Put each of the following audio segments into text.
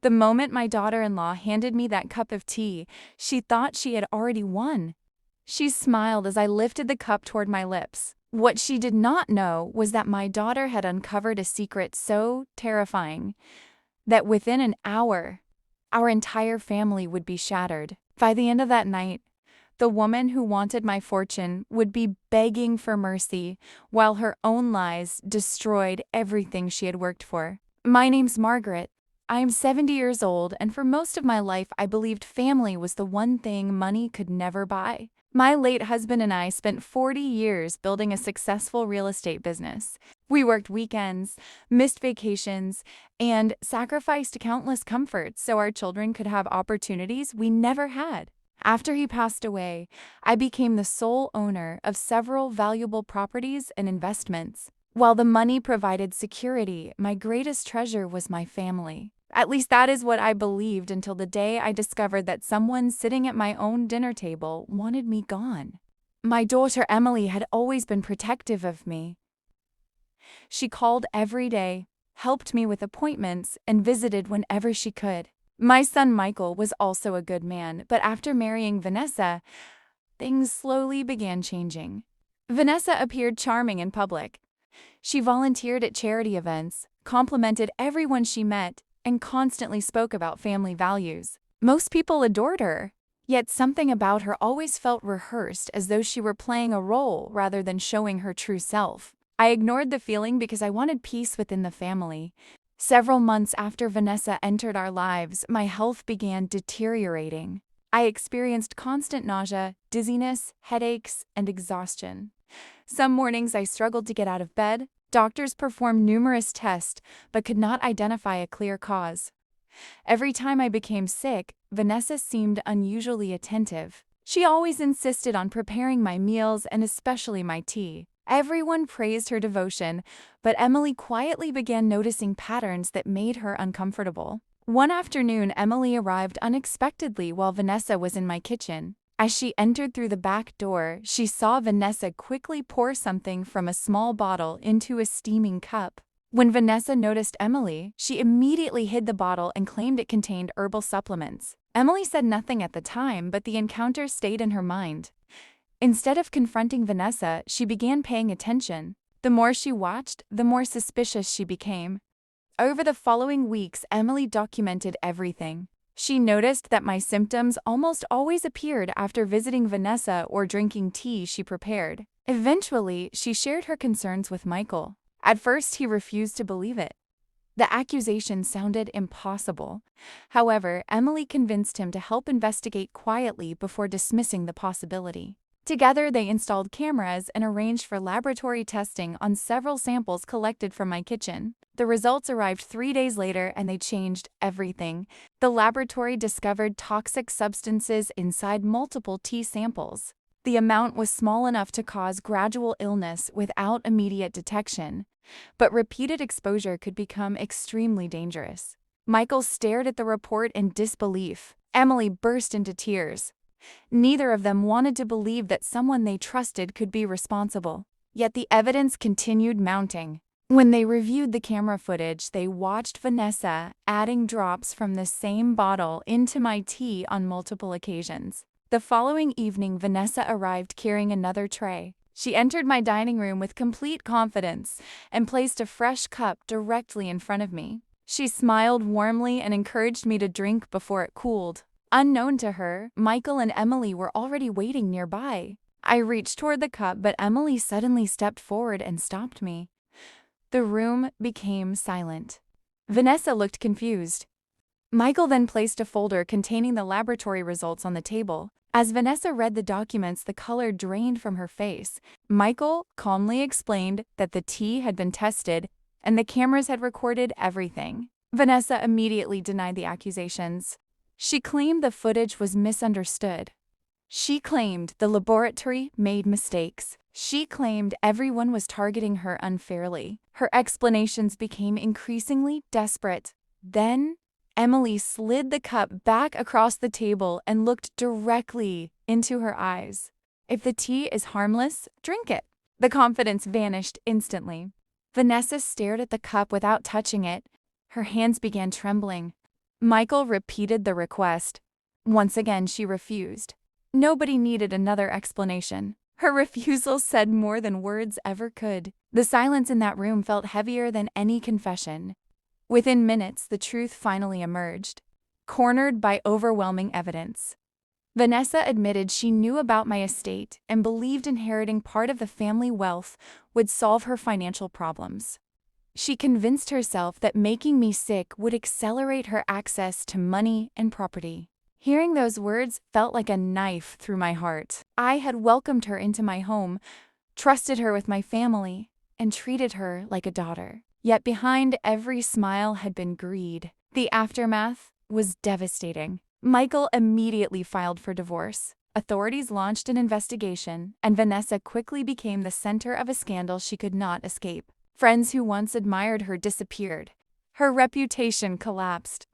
The moment my daughter-in-law handed me that cup of tea, she thought she had already won. She smiled as I lifted the cup toward my lips. What she did not know was that my daughter had uncovered a secret so terrifying that within an hour, our entire family would be shattered. By the end of that night, the woman who wanted my fortune would be begging for mercy, while her own lies destroyed everything she had worked for. My name's Margaret. I am 70 years old, and for most of my life I believed family was the one thing money could never buy. My late husband and I spent 40 years building a successful real estate business. We worked weekends, missed vacations, and sacrificed countless comforts so our children could have opportunities we never had. After he passed away, I became the sole owner of several valuable properties and investments. While the money provided security, my greatest treasure was my family. At least that is what I believed until the day I discovered that someone sitting at my own dinner table wanted me gone. My daughter Emily had always been protective of me. She called every day, helped me with appointments, and visited whenever she could. My son Michael was also a good man, but after marrying Vanessa, things slowly began changing. Vanessa appeared charming in public. She volunteered at charity events, complimented everyone she met, and constantly spoke about family values. Most people adored her, yet something about her always felt rehearsed, as though she were playing a role rather than showing her true self. I ignored the feeling because I wanted peace within the family. Several months after Vanessa entered our lives, my health began deteriorating. I experienced constant nausea, dizziness, headaches, and exhaustion. Some mornings I struggled to get out of bed. Doctors performed numerous tests but could not identify a clear cause. Every time I became sick, Vanessa seemed unusually attentive. She always insisted on preparing my meals and especially my tea. Everyone praised her devotion, but Emily quietly began noticing patterns that made her uncomfortable. One afternoon, Emily arrived unexpectedly while Vanessa was in my kitchen. As she entered through the back door, she saw Vanessa quickly pour something from a small bottle into a steaming cup. When Vanessa noticed Emily, she immediately hid the bottle and claimed it contained herbal supplements. Emily said nothing at the time, but the encounter stayed in her mind. Instead of confronting Vanessa, she began paying attention. The more she watched, the more suspicious she became. Over the following weeks, Emily documented everything. She noticed that my symptoms almost always appeared after visiting Vanessa or drinking tea she prepared. Eventually, she shared her concerns with Michael. At first, he refused to believe it. The accusation sounded impossible. However, Emily convinced him to help investigate quietly before dismissing the possibility. Together, they installed cameras and arranged for laboratory testing on several samples collected from my kitchen. The results arrived 3 days later, and they changed everything. The laboratory discovered toxic substances inside multiple tea samples. The amount was small enough to cause gradual illness without immediate detection, but repeated exposure could become extremely dangerous. Michael stared at the report in disbelief. Emily burst into tears. Neither of them wanted to believe that someone they trusted could be responsible. Yet the evidence continued mounting. When they reviewed the camera footage, they watched Vanessa adding drops from the same bottle into my tea on multiple occasions. The following evening, Vanessa arrived carrying another tray. She entered my dining room with complete confidence and placed a fresh cup directly in front of me. She smiled warmly and encouraged me to drink before it cooled. Unknown to her, Michael and Emily were already waiting nearby. I reached toward the cup, but Emily suddenly stepped forward and stopped me. The room became silent. Vanessa looked confused. Michael then placed a folder containing the laboratory results on the table. As Vanessa read the documents, the color drained from her face. Michael calmly explained that the tea had been tested and the cameras had recorded everything. Vanessa immediately denied the accusations. She claimed the footage was misunderstood. She claimed the laboratory made mistakes. She claimed everyone was targeting her unfairly. Her explanations became increasingly desperate. Then, Emily slid the cup back across the table and looked directly into her eyes. "If the tea is harmless, drink it." The confidence vanished instantly. Vanessa stared at the cup without touching it. Her hands began trembling. Michael repeated the request. Once again, she refused. Nobody needed another explanation. Her refusal said more than words ever could. The silence in that room felt heavier than any confession. Within minutes, the truth finally emerged, cornered by overwhelming evidence. Vanessa admitted she knew about my estate and believed inheriting part of the family wealth would solve her financial problems. She convinced herself that making me sick would accelerate her access to money and property. Hearing those words felt like a knife through my heart. I had welcomed her into my home, trusted her with my family, and treated her like a daughter. Yet behind every smile had been greed. The aftermath was devastating. Michael immediately filed for divorce. Authorities launched an investigation, and Vanessa quickly became the center of a scandal she could not escape. Friends who once admired her disappeared. Her reputation collapsed.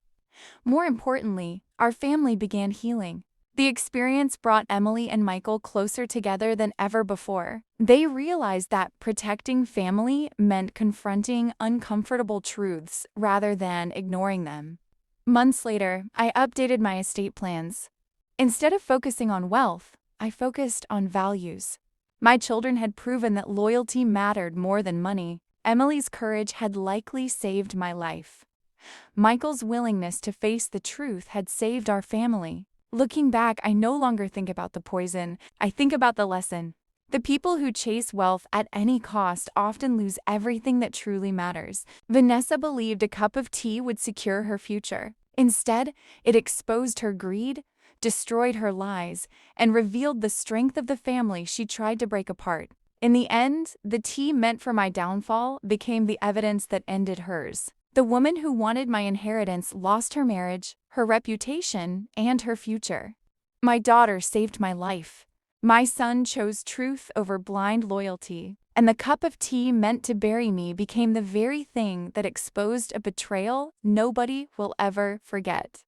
More importantly, our family began healing. The experience brought Emily and Michael closer together than ever before. They realized that protecting family meant confronting uncomfortable truths rather than ignoring them. Months later, I updated my estate plans. Instead of focusing on wealth, I focused on values. My children had proven that loyalty mattered more than money. Emily's courage had likely saved my life. Michael's willingness to face the truth had saved our family. Looking back, I no longer think about the poison. I think about the lesson. The people who chase wealth at any cost often lose everything that truly matters. Vanessa believed a cup of tea would secure her future. Instead, it exposed her greed, destroyed her lies, and revealed the strength of the family she tried to break apart. In the end, the tea meant for my downfall became the evidence that ended hers. The woman who wanted my inheritance lost her marriage, her reputation, and her future. My daughter saved my life. My son chose truth over blind loyalty, and the cup of tea meant to bury me became the very thing that exposed a betrayal nobody will ever forget.